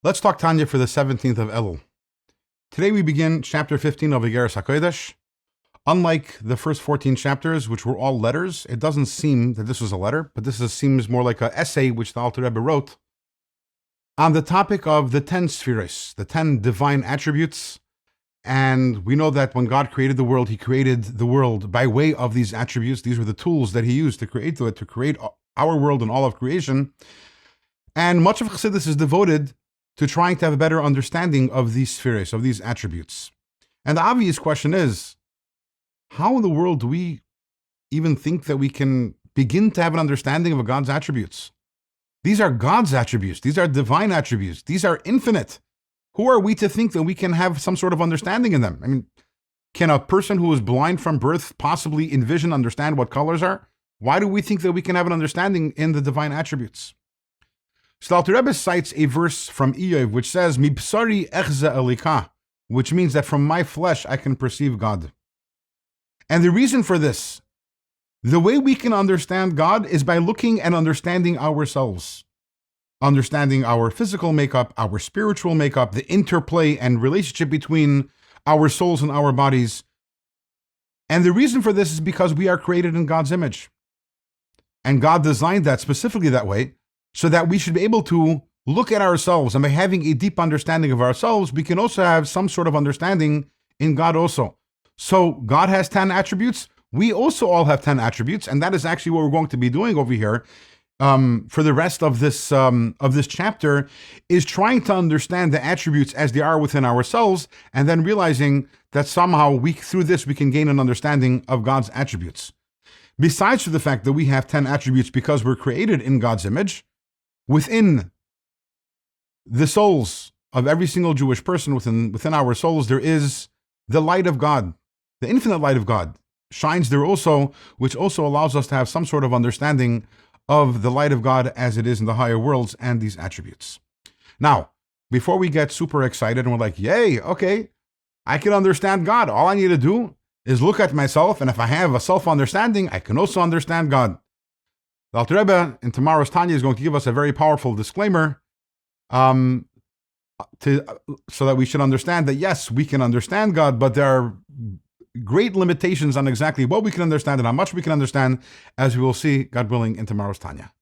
Let's talk Tanya for the 17th of Elul. Today we begin chapter 15 of Igeres HaKodesh. Unlike the first 14 chapters, which were all letters, it doesn't seem that this was a letter, but seems more like an essay which the Alter Rebbe wrote on the topic of the 10 spheres, the 10 divine attributes. And we know that when God created the world, He created the world by way of these attributes. These were the tools that He used to create our world and all of creation. And much of Chassidus is devoted to trying to have a better understanding of these spheres, of these attributes. And the obvious question is, how in the world do we even think that we can begin to have an understanding of God's attributes? These are God's attributes. These are divine attributes. These are infinite. Who are we to think that we can have some sort of understanding in them? I mean, can a person who is blind from birth possibly understand what colors are? Why do we think that we can have an understanding in the divine attributes? So the Alter Rebbe cites a verse from Iyov which says, Mi b'sari echze elika, which means that from my flesh I can perceive God. And the reason for this, the way we can understand God is by looking and understanding ourselves, understanding our physical makeup, our spiritual makeup, the interplay and relationship between our souls and our bodies. And the reason for this is because we are created in God's image. And God designed that specifically that way, so that we should be able to look at ourselves, and by having a deep understanding of ourselves, we can also have some sort of understanding in God also. So God has 10 attributes. We also all have 10 attributes, and that is actually what we're going to be doing over here for the rest of this chapter, is trying to understand the attributes as they are within ourselves, and then realizing that somehow through this we can gain an understanding of God's attributes. Besides the fact that we have 10 attributes because we're created in God's image, within the souls of every single Jewish person, within our souls, there is the light of God, the infinite light of God shines there also, which also allows us to have some sort of understanding of the light of God as it is in the higher worlds and these attributes. Now, before we get super excited and we're like, yay, okay, I can understand God. All I need to do is look at myself, and if I have a self-understanding, I can also understand God. The Alter Rebbe in tomorrow's Tanya is going to give us a very powerful disclaimer so that we should understand that yes, we can understand God, but there are great limitations on exactly what we can understand and how much we can understand, as we will see, God willing, in tomorrow's Tanya.